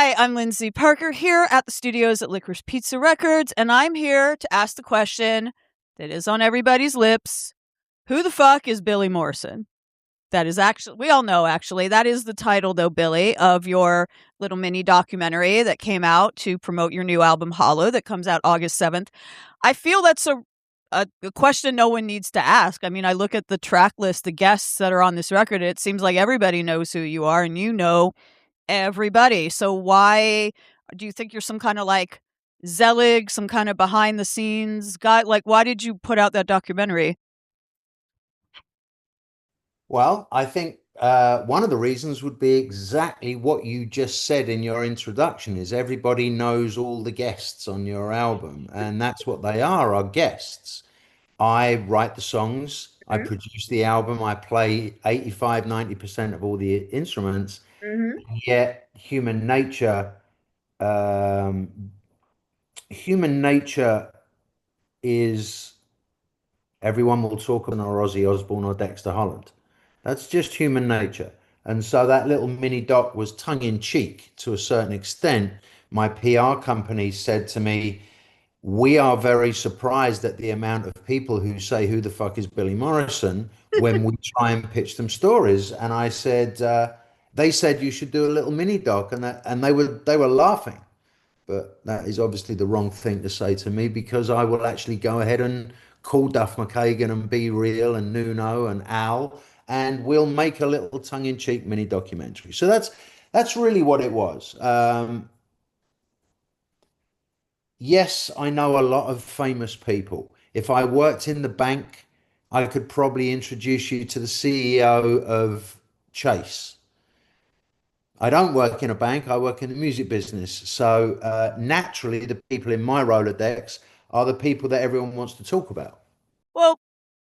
Hi, I'm Lyndsey Parker here at the studios at Licorice Pizza Records, and I'm here to ask the question that is on everybody's lips. Who the fuck is Billy Morrison? That is actually, we all know actually, that is the title though, Billy, of your little mini documentary that came out to promote your new album, Hollow, that comes out August 7th. I feel that's a question no one needs to ask. I mean, I look at the track list, the guests that are on this record, it seems like everybody knows who you are, and you know everybody. So why do you think you're some kind of like Zelig, some kind of behind the scenes guy? Like, why did you put out that documentary? Well, I think one of the reasons would be exactly what you just said in your introduction is everybody knows all the guests on your album, and that's what they are guests. I write the songs, I produce the album, I play 85, 90% of all the instruments, Mm-hmm. yet um, human nature is everyone will talk about or Ozzy Osbourne or Dexter Holland. That's just human nature. And so that little mini doc was tongue in cheek to a certain extent. My PR company said to me, we are very surprised at the amount of people who say, who the fuck is Billy Morrison, when we try and pitch them stories. And I said, they said you should do a little mini doc, and they were laughing. But that is obviously the wrong thing to say to me because I will actually go ahead and call Duff McKagan and Be Real and Nuno and Al, and we'll make a little tongue-in-cheek mini documentary. So that's really what it was. Yes, I know a lot of famous people. If I worked in the bank, I could probably introduce you to the CEO of Chase. I don't work in a bank, I work in the music business. So naturally, the people in my Rolodex are the people that everyone wants to talk about. Well,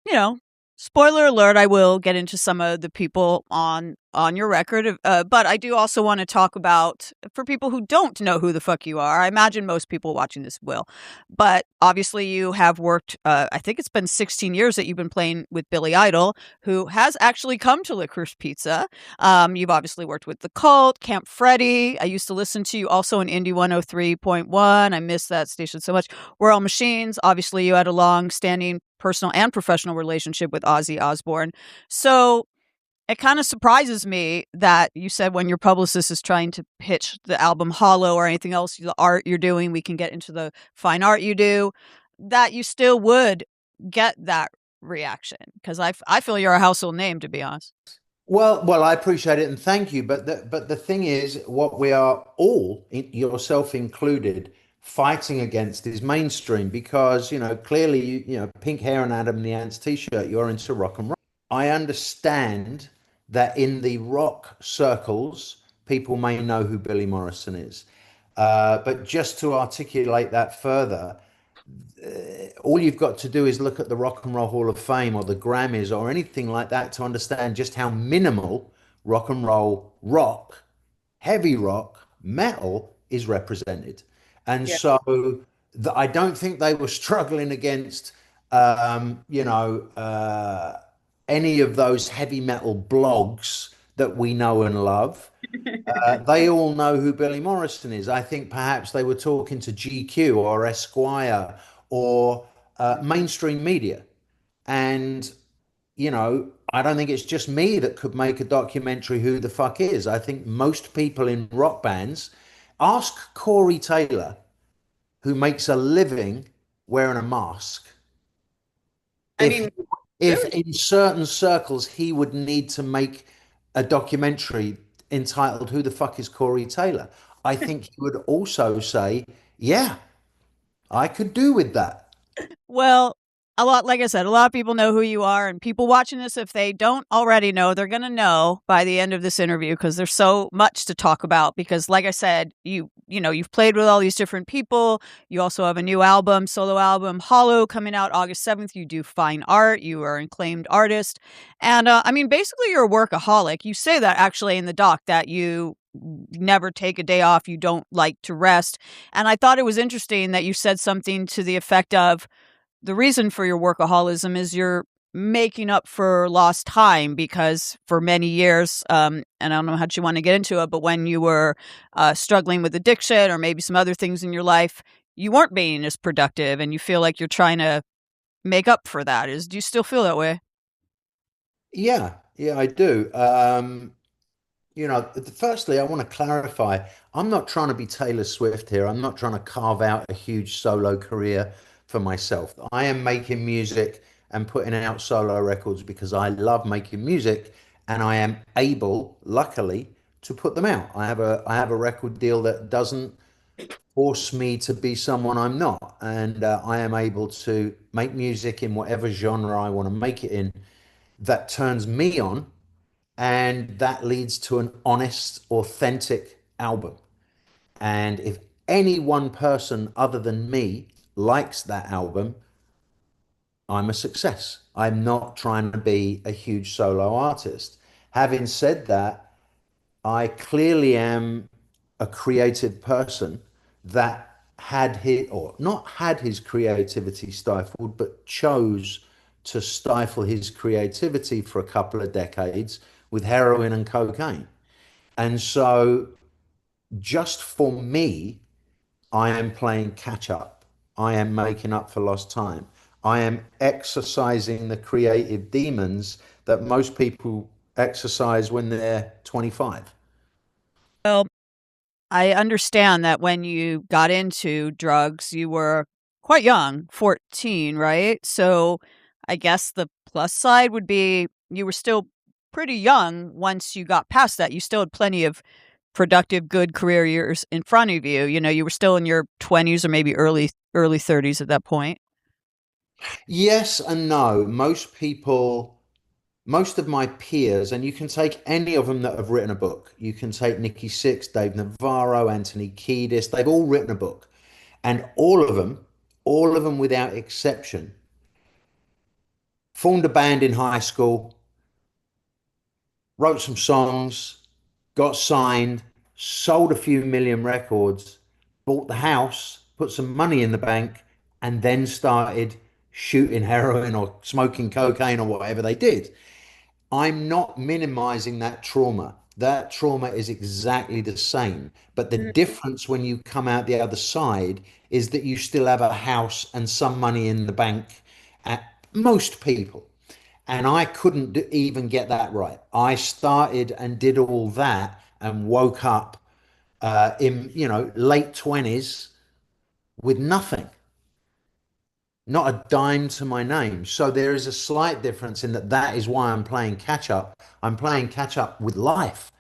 you know, spoiler alert, I will get into some of the people on your record, but I do also want to talk about for people who don't know who the fuck you are. I imagine most people watching this will, but obviously you have worked. I think it's been 16 years that you've been playing with Billy Idol, who has actually come to Licorice Pizza. You've obviously worked with The Cult, Camp Freddy. I used to listen to you also in Indie 103.1. I miss that station so much. We're All Machines. Obviously, you had a long-standing personal and professional relationship with Ozzy Osbourne. So it kind of surprises me that you said when your publicist is trying to pitch the album Hollow or anything else, the art you're doing, we can get into the fine art you do, that you still would get that reaction. Because I feel you're a household name, to be honest. Well, I appreciate it and thank you. But the thing is, what we are all, yourself included, fighting against is mainstream because, clearly, pink hair and Adam and the Ants t-shirt, you're into rock and roll. I understand that in the rock circles, people may know who Billy Morrison is. But just to articulate that further, all you've got to do is look at the Rock and Roll Hall of Fame or the Grammys or anything like that to understand just how minimal rock and roll, rock, heavy rock, metal is represented. And Yeah. so I don't think they were struggling against, any of those heavy metal blogs that we know and love. They all know who Billy Morrison is. I think perhaps they were talking to GQ or Esquire or mainstream media. And, I don't think it's just me that could make a documentary who the fuck is. I think most people in rock bands ask Corey Taylor, who makes a living wearing a mask, I if mean, if really? in certain circles he would need to make a documentary entitled "Who the fuck is Corey Taylor?" I think he would also say, "Yeah, I could do with that." Well, a lot, like I said, a lot of people know who you are, and people watching this, if they don't already know, they're going to know by the end of this interview because there's so much to talk about. Because, like I said, you've played with all these different people. You also have a new album, solo album, Hollow, coming out August 7th. You do fine art. You are an acclaimed artist, and I mean, basically, you're a workaholic. You say that actually in the doc that you never take a day off. You don't like to rest, and I thought it was interesting that you said something to the effect of the reason for your workaholism is making up for lost time, because for many years, and I don't know how much you want to get into it, but when you were struggling with addiction or maybe some other things in your life, you weren't being as productive, and you feel like you're trying to make up for that. Do you still feel that way? Yeah, yeah, I do. Firstly, I want to clarify, I'm not trying to be Taylor Swift here. I'm not trying to carve out a huge solo career for myself. I am making music and putting out solo records because I love making music and I am able, luckily, to put them out. I have a record deal that doesn't force me to be someone I'm not, and I am able to make music in whatever genre I want to make it in that turns me on, and that leads to an honest, authentic album. And if any one person other than me likes that album, I'm a success. I'm not trying to be a huge solo artist. Having said that, I clearly am a creative person that had his, or not had his creativity stifled, but chose to stifle his creativity for a couple of decades with heroin and cocaine. And so, just for me, I am playing catch up. I am making up for lost time. I am exercising the creative demons that most people exercise when they're 25. Well, I understand that when you got into drugs, you were quite young, 14, right? So I guess the plus side would be you were still pretty young once you got past that. You still had plenty of productive, good career years in front of you. You know, you were still in your 20s or maybe early 30s at that point. Yes and no. Most of my peers, and you can take any of them that have written a book. You can take Nikki Sixx, Dave Navarro, Anthony Kiedis. They've all written a book. And all of them without exception, formed a band in high school, wrote some songs, got signed, sold a few million records, bought the house, put some money in the bank, and then started shooting heroin or smoking cocaine or whatever they did. I'm not minimizing that trauma. That trauma is exactly the same. But the difference when you come out the other side is that you still have a house and some money in the bank at most people. And I couldn't even get that right. I started and did all that and woke up in, late 20s with nothing, not a dime to my name. So there is a slight difference in that is why I'm playing catch up. I'm playing catch up with life.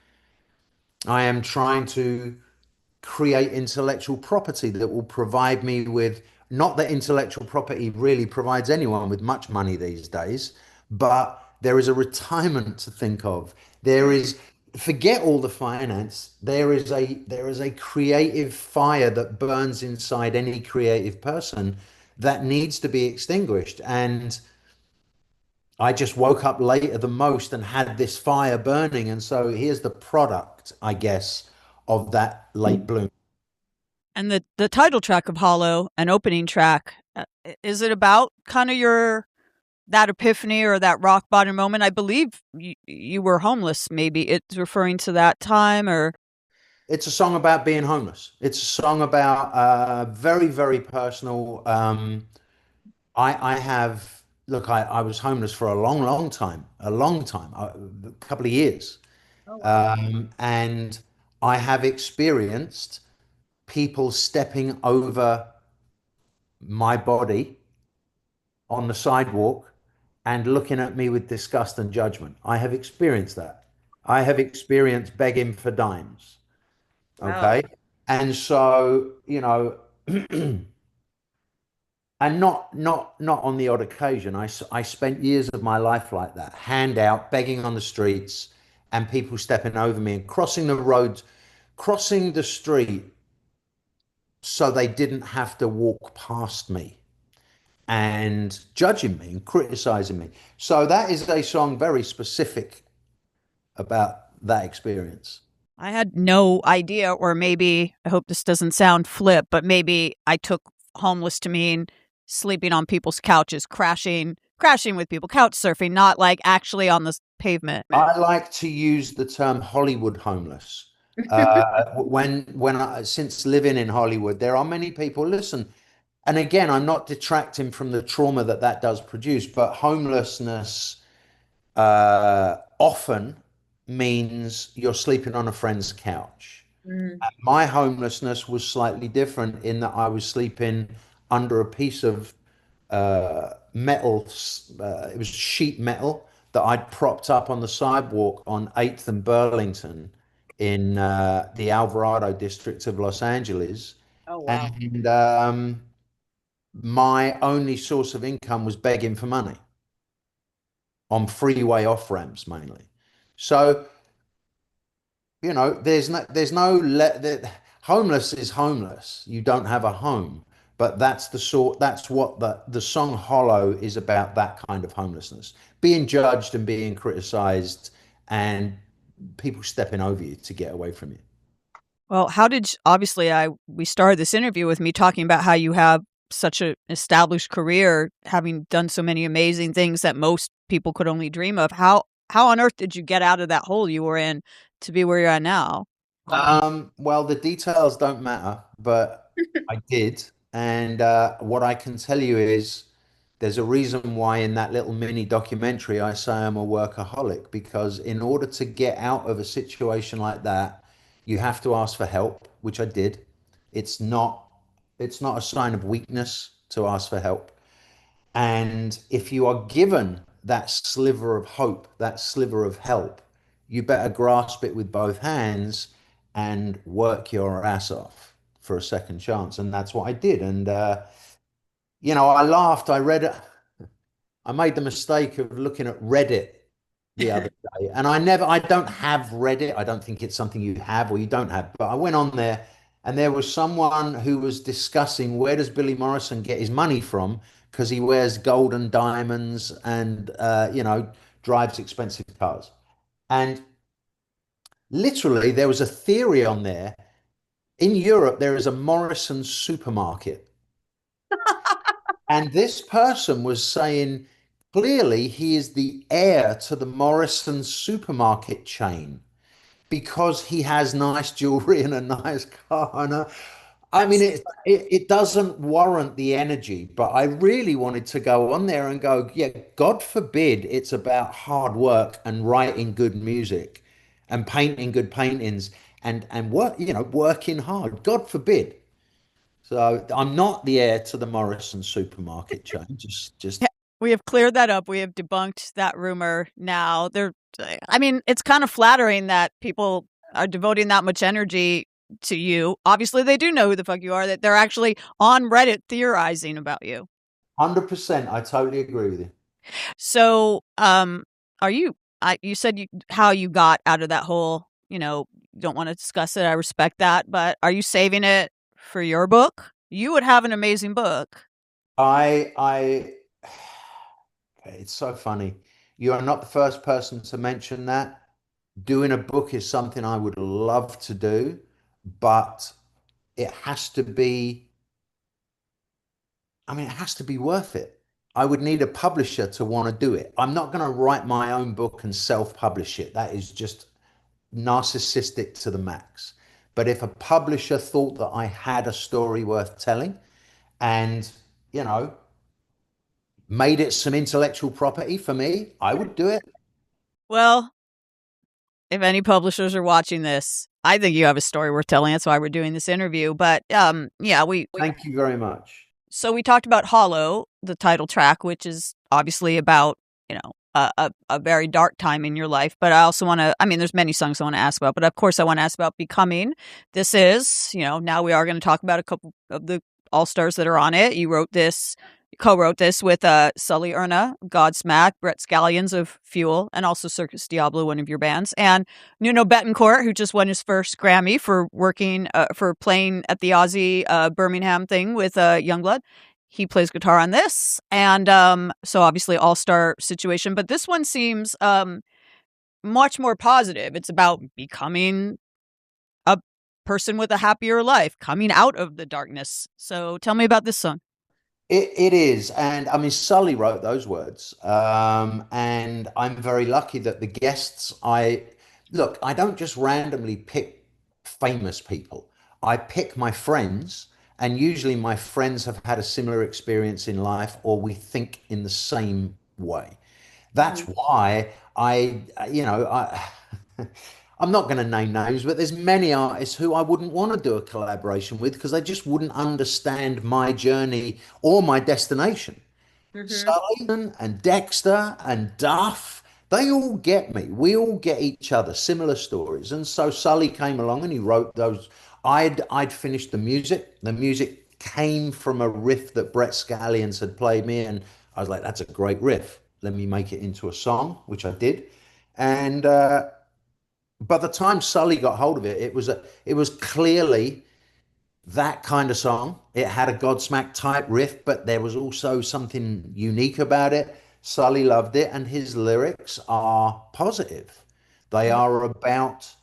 I am trying to create intellectual property that will provide me with, not that intellectual property really provides anyone with much money these days, but there is a retirement to think of. There is, forget all the finance. There is a creative fire that burns inside any creative person that needs to be extinguished. And I just woke up later than most and had this fire burning. And so here's the product, I guess, of that late bloom. And the title track of Hollow, an opening track, is it about kind of your that epiphany or that rock bottom moment? I believe you were homeless. Maybe it's referring to that time, or It's a song about being homeless. It's a song about very, very personal. I have, look, I was homeless for a long time, a couple of years. oh wow, And I have experienced people stepping over my body on the sidewalk and looking at me with disgust and judgment. I have experienced that. I have experienced begging for dimes. wow. Okay. And so, and not on the odd occasion. I spent years of my life like that, hand out, begging on the streets, and people stepping over me and crossing the road, crossing the street so they didn't have to walk past me and judging me and criticizing me. So that is a song very specific about that experience. I had no idea, or maybe I hope this doesn't sound flip, but maybe I took homeless to mean sleeping on people's couches, crashing crashing with people, couch surfing, not like actually on the pavement. I like to use the term Hollywood homeless. When I, since living in Hollywood, there are many people. Listen, and again, I'm not detracting from the trauma that that does produce, but homelessness often means you're sleeping on a friend's couch. Mm. My homelessness was slightly different in that I was sleeping under a piece of metal. It was sheet metal that I'd propped up on the sidewalk on 8th and Burlington in the Alvarado district of Los Angeles. Oh, wow. And my only source of income was begging for money on freeway off ramps mainly. So, homeless is homeless. You don't have a home. But that's what the song Hollow is about, that kind of homelessness. Being judged and being criticized and people stepping over you to get away from you. Well, obviously we started this interview with me talking about how you have such an established career, having done so many amazing things that most people could only dream of. How on earth did you get out of that hole you were in to be where you're at now? Well, the details don't matter, but I did. And what I can tell you is there's a reason why in that little mini documentary I say I'm a workaholic, because in order to get out of a situation like that, you have to ask for help, which I did. It's not it's not a sign of weakness to ask for help. And if you are given that sliver of hope, that sliver of help, you better grasp it with both hands and work your ass off for a second chance. And that's what I did. And, I laughed. I made the mistake of looking at Reddit the other day. And I don't have Reddit. I don't think it's something you have or you don't have. But I went on there and there was someone who was discussing, where does Billy Morrison get his money from? Because he wears gold and diamonds and, drives expensive cars. And literally, there was a theory on there. In Europe, there is a Morrison supermarket. And this person was saying clearly he is the heir to the Morrison supermarket chain because he has nice jewelry and a nice car. I mean, it doesn't warrant the energy, but I really wanted to go on there and go, yeah, God forbid it's about hard work and writing good music and painting good paintings and working hard. God forbid. So I'm not the heir to the Morrison supermarket chain. Just We have cleared that up. We have debunked that rumor now. I mean, it's kind of flattering that people are devoting that much energy to you. Obviously, they do know who the fuck you are, that they're actually on Reddit theorizing about you. 100%. I totally agree with you. So, you said how you got out of that hole, don't want to discuss it. I respect that. But are you saving it for your book? You would have an amazing book. I It's so funny. You are not the first person to mention that. Doing a book is something I would love to do, but it has to be, it has to be worth it. I would need a publisher to want to do it. I'm not going to write my own book and self-publish it. That is just narcissistic to the max. But if a publisher thought that I had a story worth telling and, made it some intellectual property for me, I would do it. Well, if any publishers are watching this, I think you have a story worth telling. That's why we're doing this interview. But yeah, Thank you very much. So we talked about Hollow, the title track, which is obviously about, a very dark time in your life. But I also want to, there's many songs I want to ask about, but of course I want to ask about Becoming. This is, now we are going to talk about a couple of the all-stars that are on it. You co-wrote this with Sully Erna, Godsmack, Brett Scallions of Fuel, and also Circus Diablo, one of your bands, and Nuno Betancourt, who just won his first Grammy for playing at the Aussie Birmingham thing with Youngblood. He plays guitar on this, and so obviously all-star situation. But this one seems much more positive. It's about becoming a person with a happier life, coming out of the darkness. So tell me about this song. It is, and I mean Sully wrote those words, and I'm very lucky that the guests I look. I don't just randomly pick famous people. I pick my friends, and usually my friends have had a similar experience in life, or we think in the same way. That's Mhm. why I'm not going to name names, but there's many artists who I wouldn't want to do a collaboration with because they just wouldn't understand my journey or my destination. Mhm. Sullivan and Dexter and Duff, they all get me. We all get each other, similar stories. And so Sully came along and he wrote those. I'd finished the music. The music came from a riff that Brett Scallions had played me, and I was like, "That's a great riff. Let me make it into a song," which I did. And by the time Sully got hold of it, it was clearly that kind of song. It had a Godsmack type riff, but there was also something unique about it. Sully loved it, and his lyrics are positive. They Mhm. are about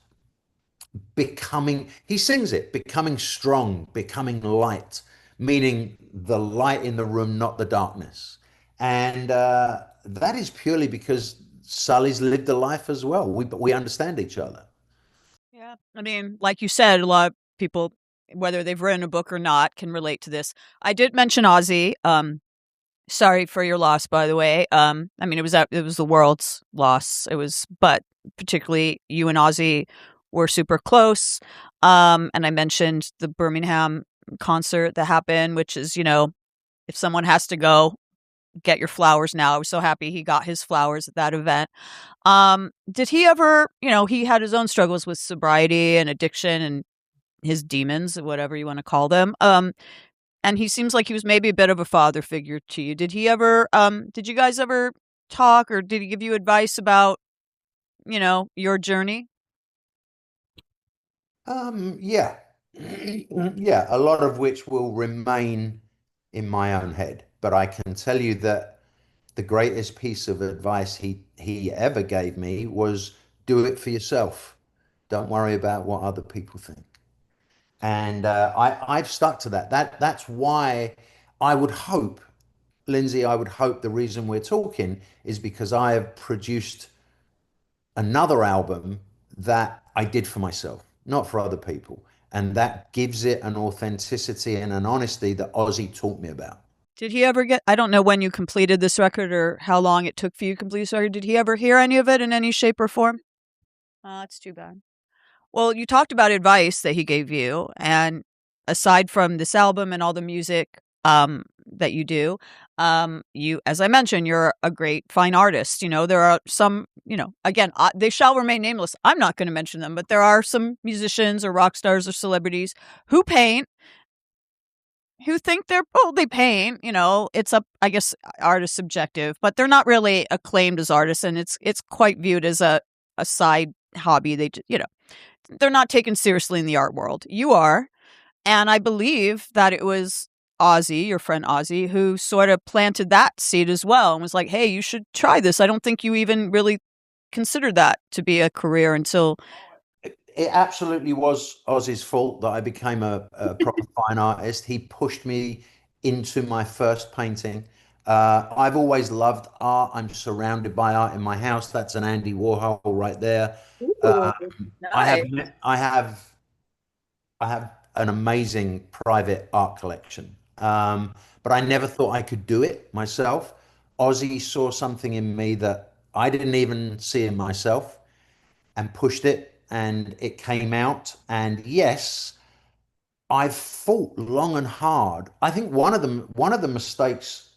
becoming, he sings it, becoming strong, becoming light, meaning the light in the room, not the darkness. And that is purely because Sully's lived a life as well. We understand each other. Yeah. I mean, like you said, a lot of people, whether they've written a book or not, can relate to this. I did mention Ozzy. Sorry for your loss, by the way. I mean, it was the world's loss. It was, but particularly you and Ozzy were super close. And I mentioned the Birmingham concert that happened, which is, if someone has to go, get your flowers now. I was so happy he got his flowers at that event. Did he ever, he had his own struggles with sobriety and addiction and his demons, whatever you want to call them. And he seems like he was maybe a bit of a father figure to you. Did you guys ever talk, or did he give you advice about, your journey? Yeah. Yeah, a lot of which will remain in my own head. But I can tell you that the greatest piece of advice he ever gave me was do it for yourself. Don't worry about what other people think. And I've stuck to that. That's why I would hope, Lindsay, I would hope the reason we're talking is because I have produced another album that I did for myself, not for other people. And that gives it an authenticity and an honesty that Ozzy taught me about. Did he ever get, I don't know when you completed this record or how long it took for you to complete this record. Did he ever hear any of it in any shape or form? That's too bad. Well, you talked about advice that he gave you, and aside from this album and all the music that you do, as I mentioned, you're a great fine artist. There are some, again, they shall remain nameless. I'm not going to mention them, but there are some musicians or rock stars or celebrities who paint, who think they paint. It's I guess art is subjective, but they're not really acclaimed as artists, and it's quite viewed as a side hobby. They're not taken seriously in the art world. You are. And I believe that it was Ozzy, your friend Ozzy, who sort of planted that seed as well and was like, hey, you should try this. I don't think you even really considered that to be a career until. It absolutely was Ozzy's fault that I became a proper fine artist. He pushed me into my first painting. I've always loved art. I'm surrounded by art in my house. That's an Andy Warhol right there. Ooh, I have nice. I have I have an amazing private art collection. But I never thought I could do it myself. Ozzy saw something in me that I didn't even see in myself and pushed it, and it came out. And yes, I've fought long and hard. I think one of the mistakes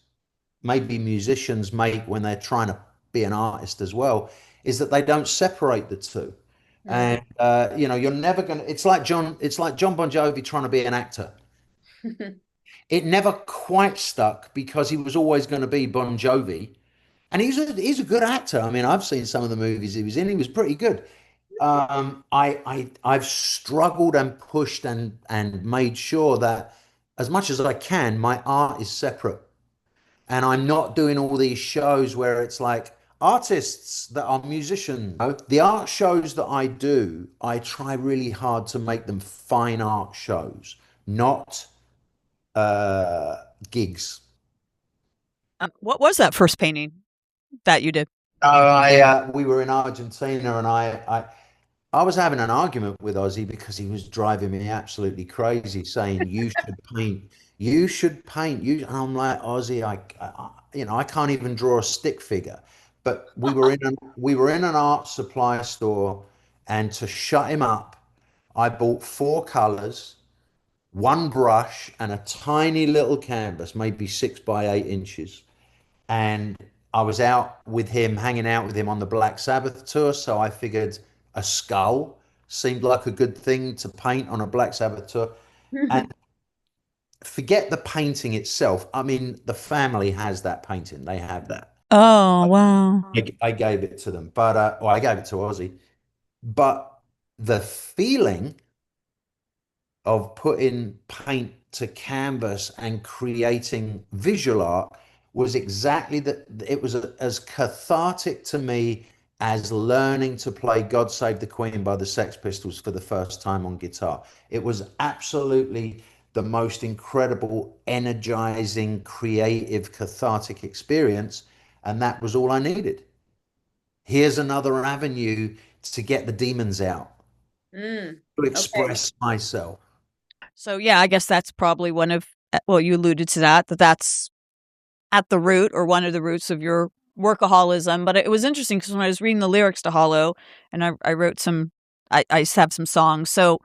maybe musicians make when they're trying to be an artist as well is that they don't separate the two. And you're never gonna. It's like John Bon Jovi trying to be an actor. It never quite stuck because he was always going to be Bon Jovi, and he's a good actor. I mean, I've seen some of the movies he was in. He was pretty good. I've struggled and pushed and made sure that as much as I can, my art is separate. And I'm not doing all these shows where it's like artists that are musicians. No, the art shows that I do, I try really hard to make them fine art shows, not gigs. What was that first painting that you did? We were in Argentina, and I was having an argument with Ozzy because he was driving me absolutely crazy, saying you should paint, you. And I'm like, Ozzy, I can't even draw a stick figure. But we were in an art supply store, and to shut him up, I bought four colors, one brush, and a tiny little canvas, maybe 6 by 8 inches. And I was out with him, hanging out with him on the Black Sabbath tour. So I figured a skull seemed like a good thing to paint on a Black Sabbath tour. And forget the painting itself. I mean, the family has that painting. They have that. Oh, wow. I gave it to them, but well, I gave it to Ozzy. But the feeling of putting paint to canvas and creating visual art was exactly that. It was as cathartic to me as learning to play God Save the Queen by the Sex Pistols for the first time on guitar. It was absolutely the most incredible, energizing, creative, cathartic experience. And that was all I needed. Here's another avenue to get the demons out, Mm, to okay. express myself. So yeah, I guess that's probably one of well, you alluded to that's at the root or one of the roots of your workaholism. But it was interesting because when I was reading the lyrics to Hollow, and I wrote some, I have some songs. So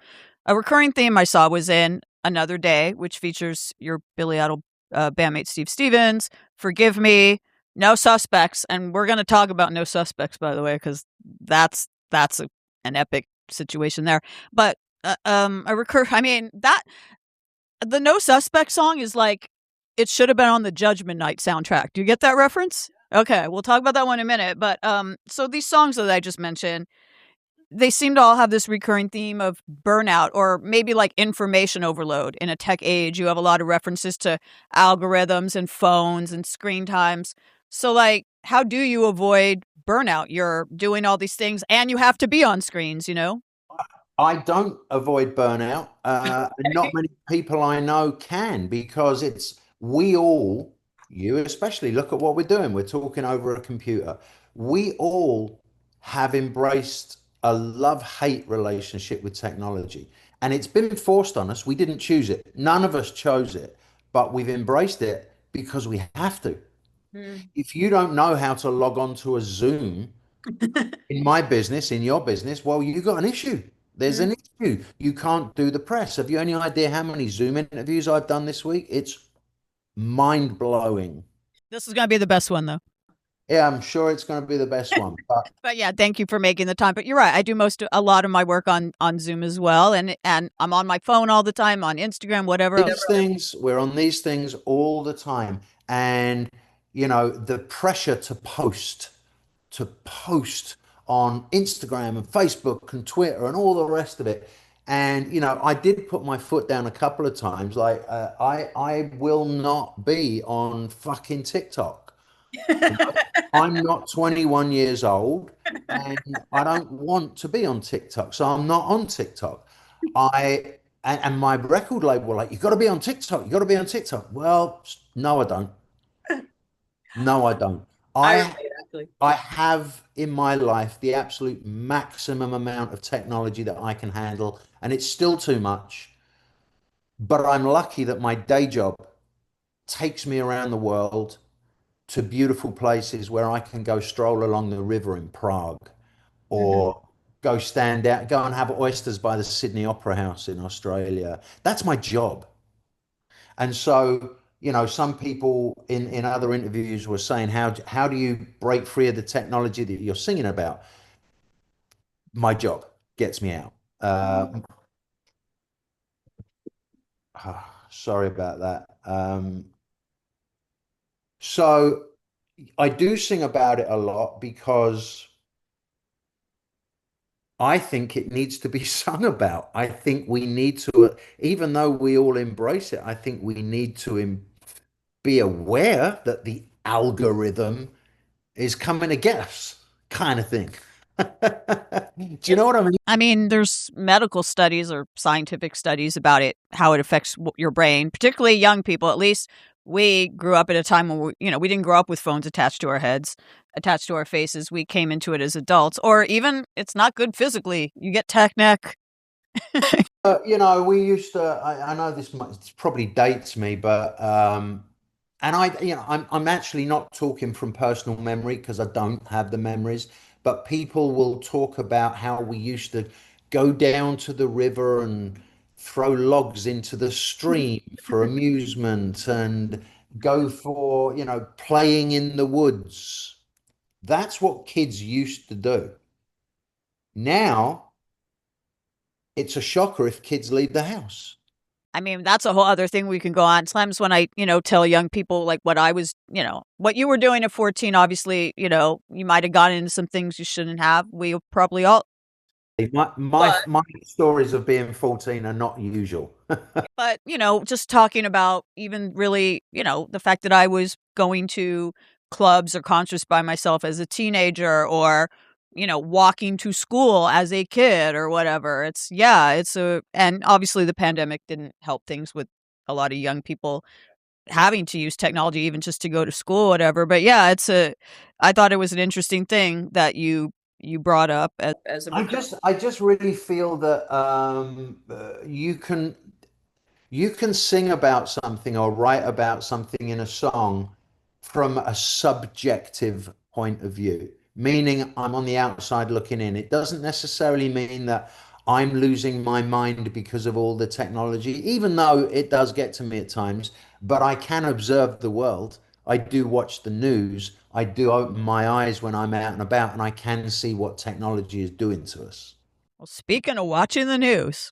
a recurring theme I saw was in Another Day, which features your Billy Idol bandmate Steve Stevens, Forgive Me, No Suspects, and we're going to talk about No Suspects, by the way, because that's an epic situation there. But I mean that the No Suspect song is like it should have been on the Judgment Night soundtrack. Do you get that reference? Okay, we'll talk about that one in a minute. But so these songs that I just mentioned, they seem to all have this recurring theme of burnout or maybe like information overload in a tech age. You have a lot of references to algorithms and phones and screen times. So like, how do you avoid burnout? You're doing all these things and you have to be on screens, you know? I don't avoid burnout. And not many people I know can, because we all, you especially, look at what we're doing. We're talking over a computer. We all have embraced a love-hate relationship with technology. And it's been forced on us. We didn't choose it. None of us chose it, but we've embraced it because we have to. Mm. If you don't know how to log on to a Zoom, in my business, in your business, well, you got an issue. There's an issue. You can't do the press. Have you any idea how many Zoom interviews I've done this week? It's mind blowing. This is going to be the best one, though. Yeah, I'm sure it's going to be the best one. But But yeah, thank you for making the time. But you're right. I do a lot of my work on Zoom as well, and I'm on my phone all the time, on Instagram, whatever else. we're on these things all the time. And, the pressure to post on Instagram and Facebook and Twitter and all the rest of it. And I did put my foot down a couple of times. Like I will not be on fucking TikTok. I'm not 21 years old, and I don't want to be on TikTok, so I'm not on TikTok. And my record label were like, you got to be on TikTok. You got to be on TikTok. Well, no, I don't. No, I don't. I Exactly. I have in my life the absolute maximum amount of technology that I can handle, and it's still too much. But I'm lucky that my day job takes me around the world to beautiful places where I can go stroll along the river in Prague, Mhm. or go and have oysters by the Sydney Opera House in Australia. That's my job. And so, some people in other interviews were saying, how do you break free of the technology that you're singing about? My job gets me out. Sorry about that. So I do sing about it a lot because I think it needs to be sung about. I think we need to, even though we all embrace it, I think we need to be aware that the algorithm is coming to get us, kind of thing. Do you know what I mean? I mean, there's medical studies or scientific studies about it, how it affects your brain, particularly young people. At least we grew up at a time when we didn't grow up with phones attached to our heads, attached to our faces. We came into it as adults, or even it's not good physically. You get tech neck. We used to. I know this probably dates me, but and I'm actually not talking from personal memory because I don't have the memories. But people will talk about how we used to go down to the river and throw logs into the stream for amusement and go for playing in the woods. That's what kids used to do. Now it's a shocker if kids leave the house. I mean, that's a whole other thing we can go on. Sometimes when I, tell young people like what I was, what you were doing at 14, obviously, you might have gotten into some things you shouldn't have. We probably all, My stories of being 14 are not usual. but, just talking about even really, the fact that I was going to clubs or concerts by myself as a teenager or, walking to school as a kid or whatever. And obviously the pandemic didn't help things with a lot of young people having to use technology even just to go to school or whatever. But yeah, I thought it was an interesting thing that you brought up as a I just really feel that you can sing about something or write about something in a song from a subjective point of view, meaning I'm on the outside looking in. It doesn't necessarily mean that I'm losing my mind because of all the technology, even though it does get to me at times, but I can observe the world. I do watch the news. I do open my eyes when I'm out and about, and I can see what technology is doing to us. Well, speaking of watching the news,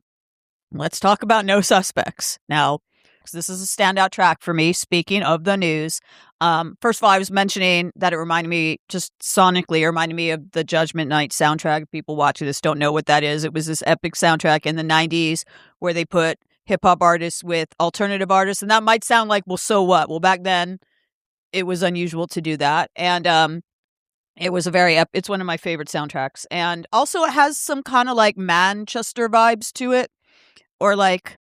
let's talk about No Suspects. Now, 'cause this is a standout track for me. Speaking of the news, first of all, I was mentioning that it reminded me, just sonically, it reminded me of the Judgment Night soundtrack. People watching this don't know what that is. It was this epic soundtrack in the 90s where they put hip hop artists with alternative artists. And that might sound like, well, so what? Well, back then, it was unusual to do that. And it was it's one of my favorite soundtracks. And also, it has some kind of like Manchester vibes to it, or like,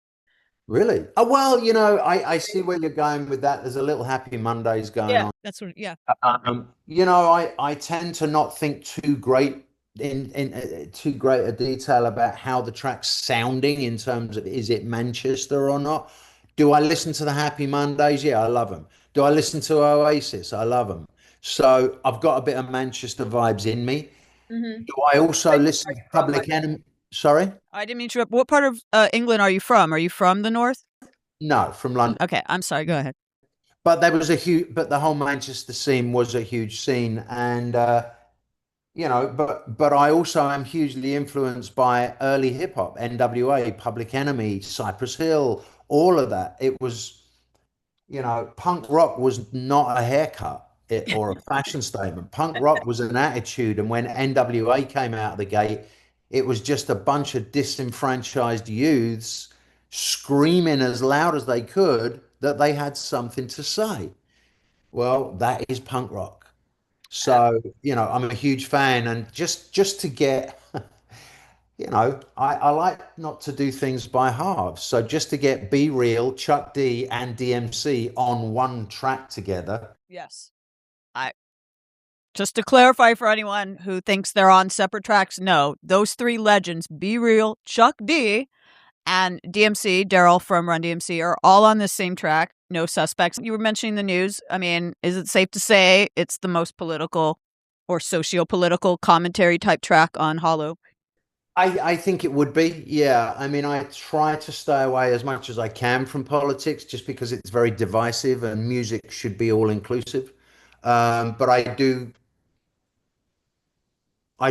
Really? Oh, well, I see where you're going with that. There's a little Happy Mondays going yeah, on. that's what, yeah. I tend to not think too great a detail about how the track's sounding in terms of is it Manchester or not. Do I listen to the Happy Mondays? Yeah, I love them. Do I listen to Oasis? I love them. So I've got a bit of Manchester vibes in me. Mhm. Do I also listen to Public Enemy? Sorry? I didn't mean to interrupt. What part of England are you from? Are you from the north? No, from London. Okay, I'm sorry. Go ahead. But there was a huge, but the whole Manchester scene was a huge scene, and but I also am hugely influenced by early hip hop, NWA, Public Enemy, Cypress Hill, all of that. It was, punk rock was not a haircut or a fashion statement. Punk rock was an attitude, and when NWA came out of the gate, it was just a bunch of disenfranchised youths screaming as loud as they could that they had something to say. Well, that is punk rock. So, I'm a huge fan, and just to get, I like not to do things by halves. So just to get Be Real, Chuck D, and DMC on one track together. Yes. I Just to clarify for anyone who thinks they're on separate tracks, no, those three legends, Be Real, Chuck D, and DMC, Daryl from Run DMC, are all on the same track. No Suspects. You were mentioning the news. I mean, is it safe to say it's the most political or socio-political commentary type track on Hollow? I think it would be, yeah. I mean, I try to stay away as much as I can from politics just because it's very divisive and music should be all inclusive. But I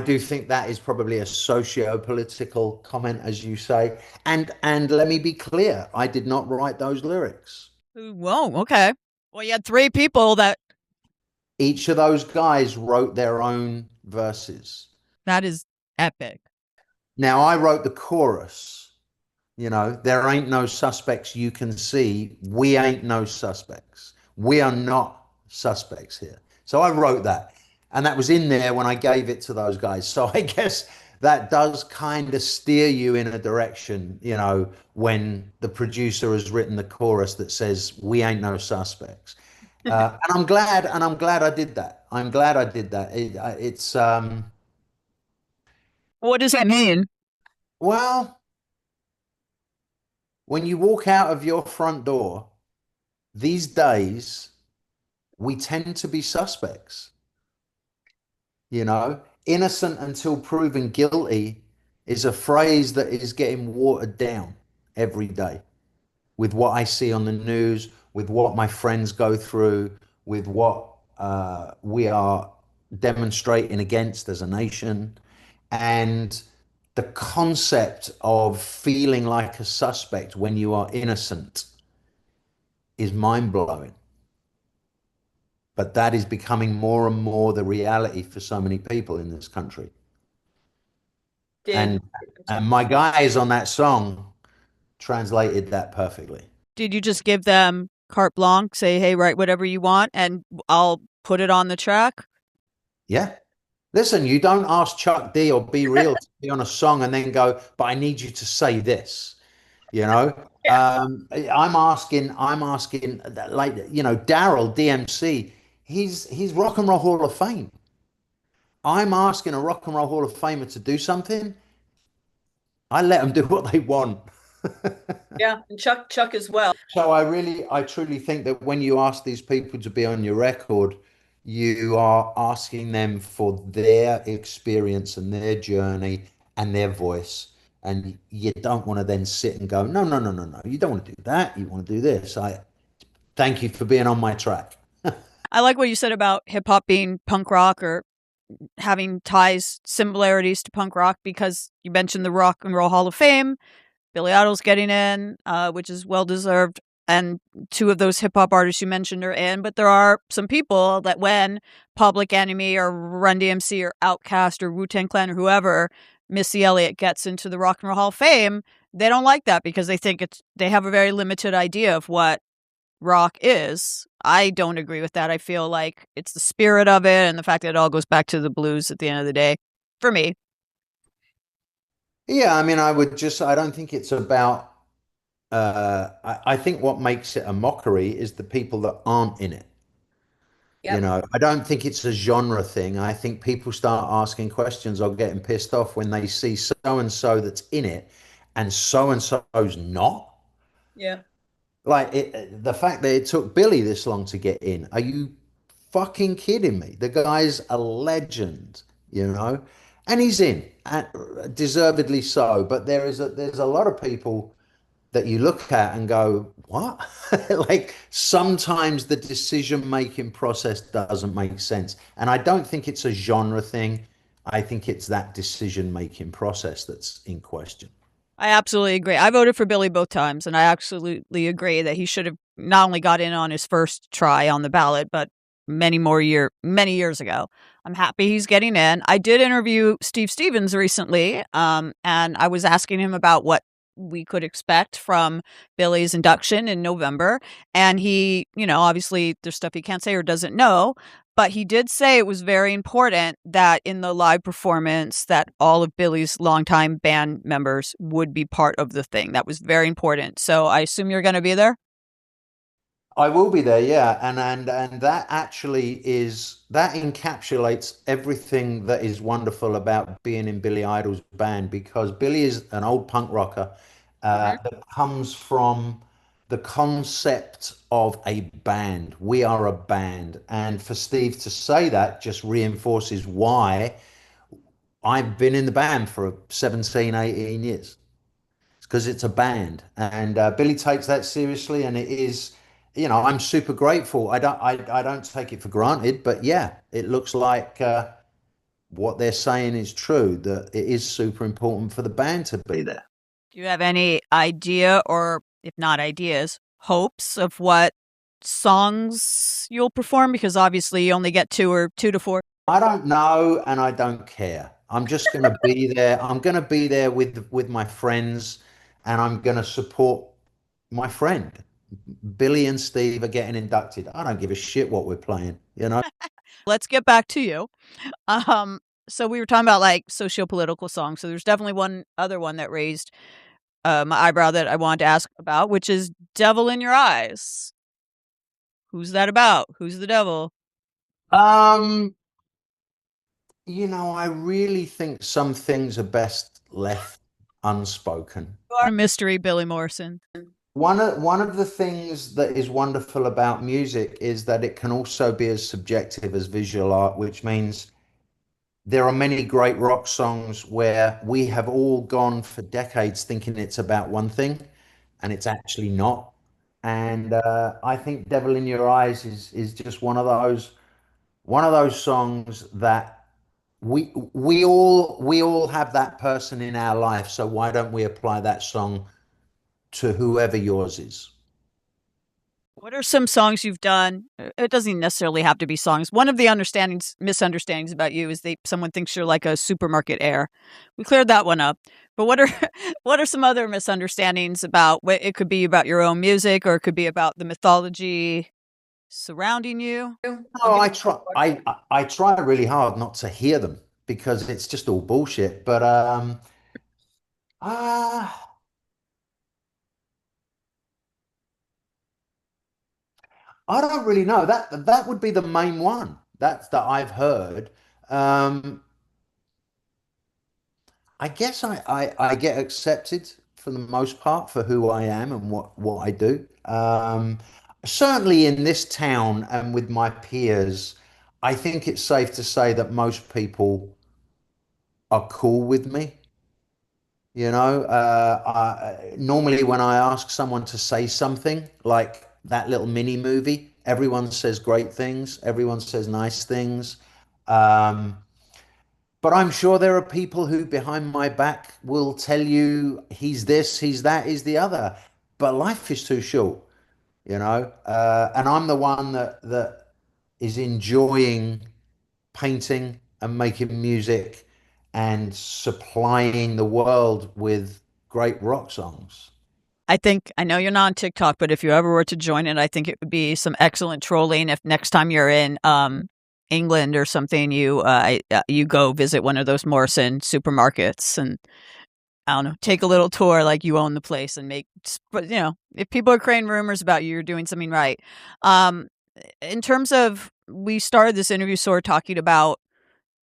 do think that is probably a socio-political comment, as you say. And let me be clear, I did not write those lyrics. Whoa, okay. Well, you had three people Each of those guys wrote their own verses. that is epic. Now, I wrote the chorus. There ain't no suspects you can see. We ain't no suspects. We are not suspects here. So I wrote that. And that was in there when I gave it to those guys. So I guess that does kind of steer you in a direction, when the producer has written the chorus that says, "We ain't no suspects." And I'm glad I did that. I'm glad I did that. What does that mean? Well, when you walk out of your front door these days, we tend to be suspects. Innocent until proven guilty is a phrase that is getting watered down every day with what I see on the news, with what my friends go through, with what we are demonstrating against as a nation. And the concept of feeling like a suspect when you are innocent is mind blowing. But that is becoming more and more the reality for so many people in this country. Did And and my guys on that song translated that perfectly. did you just give them carte blanche, say, hey, write whatever you want and I'll put it on the track? Yeah. Listen, you don't ask Chuck D or Be Real to be on a song and then go, but I need you to say this, you know? Yeah. I'm asking like, Daryl DMC, he's Rock and Roll Hall of Fame. I'm asking a Rock and Roll Hall of Famer to do something. I let them do what they want. Yeah, and Chuck as well. So I truly think that when you ask these people to be on your record, you are asking them for their experience and their journey and their voice. And you don't want to then sit and go, no, no, no, no, no. You don't want to do that. You want to do this. I thank you for being on my track. I like what you said about hip hop being punk rock or having ties, similarities to punk rock, because you mentioned the Rock and Roll Hall of Fame. Billy Idol's getting in, which is well deserved. And two of those hip hop artists you mentioned are in, but there are some people that when Public Enemy or Run DMC or Outkast or Wu Tang Clan or whoever, Missy Elliott gets into the Rock and Roll Hall of Fame, they don't like that because they think they have a very limited idea of what rock is. I don't agree with that. I feel like it's the spirit of it and the fact that it all goes back to the blues at the end of the day for me. Yeah, I mean, I don't think it's about, I think what makes it a mockery is the people that aren't in it. Yep. I don't think it's a genre thing. I think people start asking questions or getting pissed off when they see so and so that's in it and so's not. Yeah. Like the fact that it took Billy this long to get in. Are you fucking kidding me? The guy's a legend, and he's in, and deservedly so. But there's a lot of people that you look at and go, what? Like sometimes the decision making process doesn't make sense. And I don't think it's a genre thing. I think it's that decision making process that's in question. I absolutely agree. I voted for Billy both times, and I absolutely agree that he should have not only got in on his first try on the ballot, but many years ago. I'm happy he's getting in. I did interview Steve Stevens recently, and I was asking him about what we could expect from Billy's induction in November. And he, obviously there's stuff he can't say or doesn't know, but he did say it was very important that in the live performance that all of Billy's longtime band members would be part of the thing. That was very important. So I assume you're going to be there. I will be there, yeah, and that actually that encapsulates everything that is wonderful about being in Billy Idol's band because Billy is an old punk rocker Mhm. that comes from the concept of a band. We are a band, and for Steve to say that just reinforces why I've been in the band for 17, 18 years because it's a band, and Billy takes that seriously, and it is, I'm super grateful. I don't take it for granted, but yeah, it looks like what they're saying is true. That it is super important for the band to be there. Do you have any idea, or if not ideas, hopes of what songs you'll perform? Because obviously you only get two to four. I don't know, and I don't care. I'm just going to be there. I'm going to be there with my friends, and I'm going to support my friend. Billy and Steve are getting inducted. I don't give a shit what we're playing. Let's get back to you. So we were talking about like socio-political songs. So there's definitely one other one that raised my eyebrow that I wanted to ask about, which is "Devil in Your Eyes." Who's that about? Who's the devil? Um, I really think some things are best left unspoken. You are a mystery, Billy Morrison. One of the things that is wonderful about music is that it can also be as subjective as visual art, which means there are many great rock songs where we have all gone for decades thinking it's about one thing, and it's actually not. And I think "Devil in Your Eyes" is just one of those songs that we all have that person in our life. So why don't we apply that song to whoever yours is? What are some songs you've done? It doesn't necessarily have to be songs. One of the misunderstandings about you is someone thinks you're like a supermarket heir. We cleared that one up. But what are what are some other misunderstandings about what it could be about your own music, or it could be about the mythology surrounding you? I'll Oh, give I you try. I try really hard not to hear them because it's just all bullshit. But ah, I don't really know. That would be the main one. That I've heard. Um, I guess I get accepted for the most part for who I am and what I do. Certainly in this town and with my peers, I think it's safe to say that most people are cool with me. Normally when I ask someone to say something like that little mini movie, everyone says great things, everyone says nice things. Um, but I'm sure there are people who behind my back will tell you he's this, he's that, he's the other. But life is too short, and I'm the one that is enjoying painting and making music and supplying the world with great rock songs. I think I know you're not on TikTok, but if you ever were to join it, I think it would be some excellent trolling. If next time you're in England or something, you go visit one of those Morrison supermarkets and I don't know, take a little tour like you own the place and but if people are creating rumors about you, you're doing something right. Um, in terms of, we started this interview sort of talking about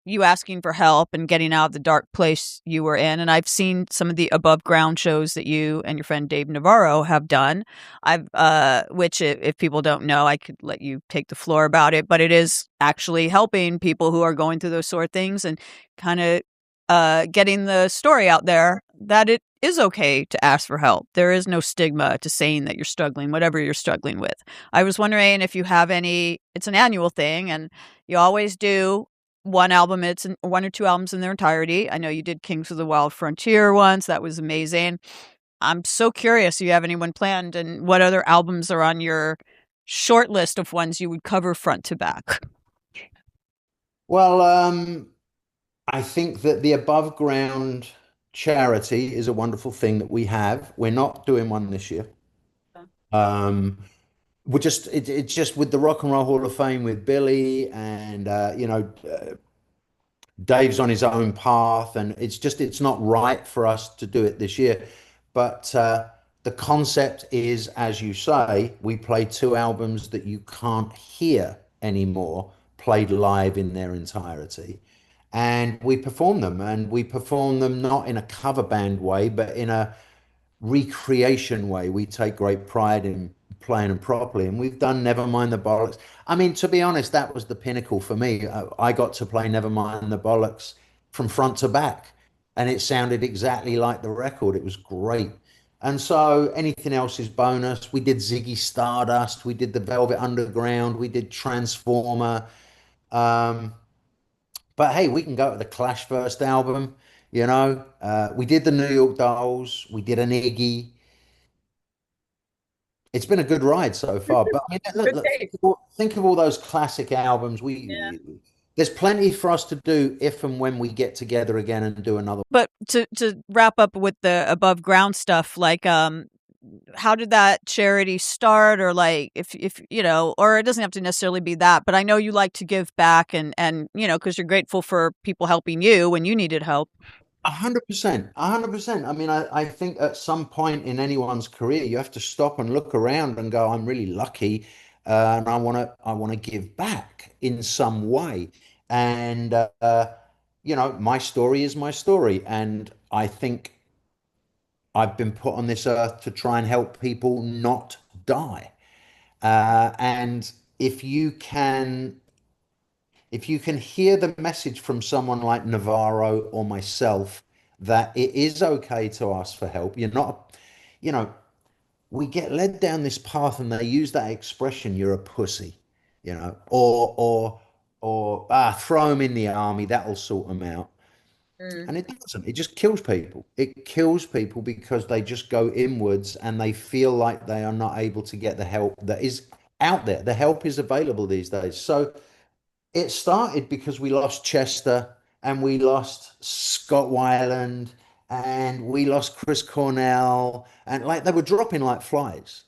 you asking for help and getting out of the dark place you were in. And I've seen some of the above ground shows that you and your friend Dave Navarro have done. Which if people don't know, I could let you take the floor about it, but it is actually helping people who are going through those sort of things and kind of getting the story out there that it is okay to ask for help. There is no stigma to saying that you're struggling, whatever you're struggling with. I was wondering if you have it's an annual thing and you always do one album, one or two albums in their entirety. I know you did Kings of the Wild Frontier once. That was amazing. I'm so curious. Do you have anyone planned and what other albums are on your short list of ones you would cover front to back? Well, I think that the above ground charity is a wonderful thing that we have. We're not doing one this year. Um, it's just with the Rock and Roll Hall of Fame with Billy and Dave's on his own path, and it's not right for us to do it this year. But the concept is, as you say, we play two albums that you can't hear anymore, played live in their entirety, and we perform them not in a cover band way, but in a recreation way. We take great pride in playing them properly, and we've done Nevermind the Bollocks. I mean, to be honest, that was the pinnacle for me. I got to play Nevermind the Bollocks from front to back, and it sounded exactly like the record. It was great. And so anything else is bonus. We did Ziggy Stardust, we did the Velvet Underground, we did Transformer. Um, but hey, we can go to the Clash first album. We did the New York Dolls, we did an Iggy. It's been a good ride so far. But I mean, look, think of all those classic albums. There's plenty for us to do if and when we get together again and do another. But to wrap up with the above ground stuff, like how did that charity start, or like if you know, or it doesn't have to necessarily be that, but I know you like to give back, and you know, because you're grateful for people helping you when you needed help. 100%, 100%. I mean, I think at some point in anyone's career, you have to stop and look around and go, I'm really lucky, and I want to give back in some way. And my story is my story, and I think I've been put on this earth to try and help people not die. And if you can if you can hear the message from someone like Navarro or myself that it is okay to ask for help, you're not, you know, we get led down this path and they use that expression, you're a pussy, or throw them in the army, that'll sort them out. Mm. And it doesn't. It just kills people. It kills people because they just go inwards and they feel like they are not able to get the help that is out there. The help is available these days. So it started because we lost Chester and we lost Scott Weiland and we lost Chris Cornell, and like they were dropping like flies.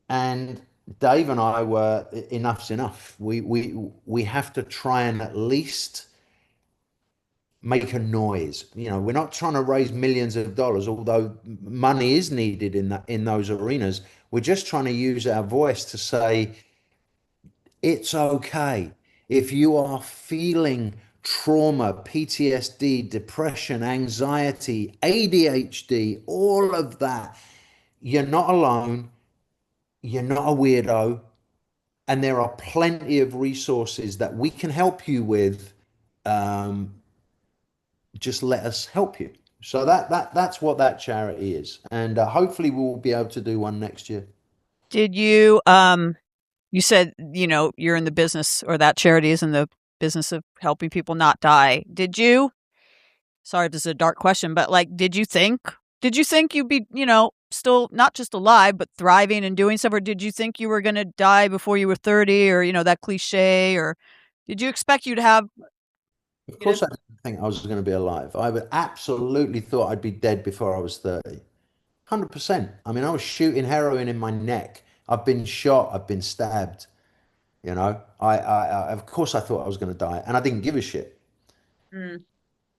And Dave and I were enough's enough. We have to try and at least make a noise. We're not trying to raise millions of dollars, although money is needed in those arenas. We're just trying to use our voice to say it's okay if you are feeling trauma, PTSD, depression, anxiety, ADHD, all of that. You're not alone. You're not a weirdo. And there are plenty of resources that we can help you with. Um, just let us help you. So that's what that charity is, and hopefully we'll be able to do one next year. Did you you said, you know, you're in the business, or that charity is in the business of helping people not die. Did you, sorry if this is a dark question, but like, did you think you'd be, you know, still not just alive, but thriving and doing stuff? Or did you think you were going to die before you were 30, or, you know, that cliche? Or did you expect you to have, Of you know, course, I didn't think I was going to be alive. I would absolutely thought I'd be dead before I was 30. 100%. I mean, I was shooting heroin in my neck. I've been shot. I've been stabbed. Of course, I thought I was going to die, and I didn't give a shit. Mm.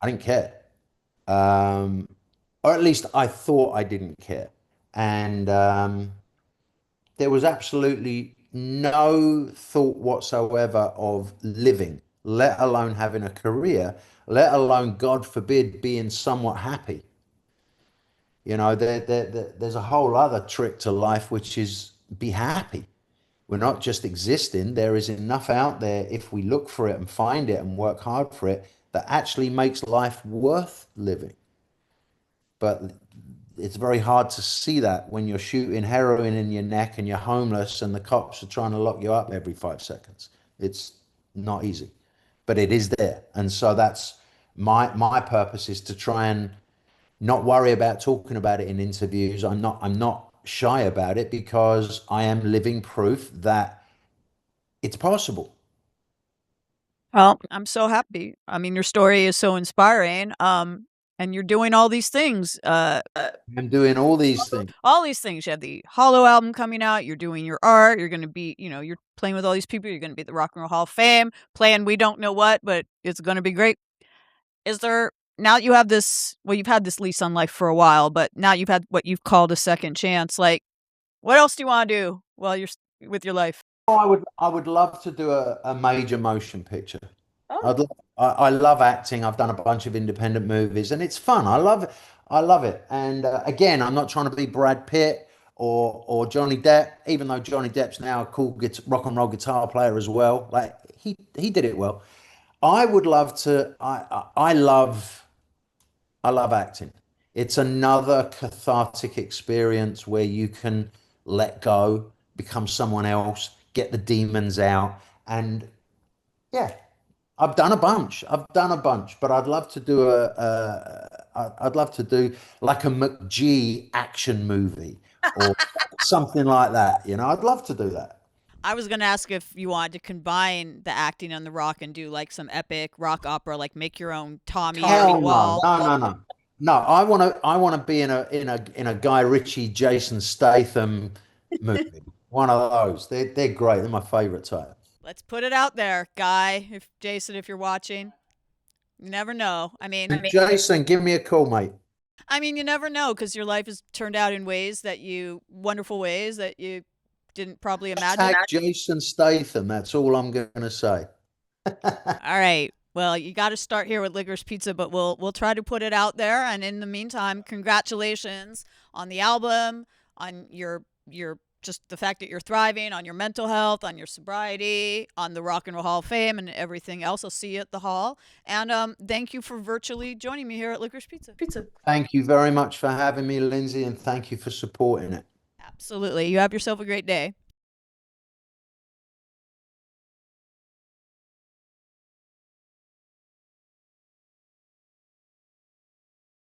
I didn't care. Um, or at least I thought I didn't care. And there was absolutely no thought whatsoever of living, let alone having a career, let alone, God forbid, being somewhat happy. There's a whole other trick to life, which is be happy. We're not just existing. There is enough out there if we look for it and find it and work hard for it that actually makes life worth living. But it's very hard to see that when you're shooting heroin in your neck and you're homeless and the cops are trying to lock you up every 5 seconds. It's not easy, but it is there. And so that's my purpose, is to try and not worry about talking about it in interviews. I'm not shy about it because I am living proof that it's possible. Well, I'm so happy. I mean, your story is so inspiring. And you're doing all these things. I'm doing all these things. All these things. You have the Hollow album coming out. You're doing your art. You're going to be, you know, you're playing with all these people. You're going to be at the Rock and Roll Hall of Fame, playing we don't know what, but it's going to be great. Is there, now that you have this, well, you've had this lease on life for a while, but now you've had what you've called a second chance. Like, what else do you want to do while you're with your life? Oh, I would love to do a major motion picture. Oh. I'd love, I love acting. I've done a bunch of independent movies, and it's fun. I love it. And again, I'm not trying to be Brad Pitt or Johnny Depp, even though Johnny Depp's now a cool rock and roll guitar player as well. Like he did it well. I would love to. I love acting. It's another cathartic experience where you can let go, become someone else, get the demons out, and yeah, I've done a bunch, but I'd love to do like a McG action movie or something like that. I'd love to do that. I was going to ask if you wanted to combine the acting on the rock and do like some epic rock opera, like make your own Tommy Hell every no, wall. no, no, no. No, I want to be in a Guy Ritchie, Jason Statham movie. One of those. They're great. They're my favorite type. Let's put it out there, Guy. If Jason, if you're watching, you never know. And Jason, give me a call, mate. You never know because your life has turned out in wonderful ways that you didn't probably imagine. Tag Jason Statham. That's all I'm going to say. All right. Well, you got to start here with Licorice Pizza, but we'll try to put it out there. And in the meantime, congratulations on the album, on your just the fact that you're thriving, on your mental health, on your sobriety, on the Rock and Roll Hall of Fame, and everything else. I'll see you at the hall. And thank you for virtually joining me here at Licorice Pizza. Thank you very much for having me, Lyndsey, and thank you for supporting it. Absolutely. You have yourself a great day.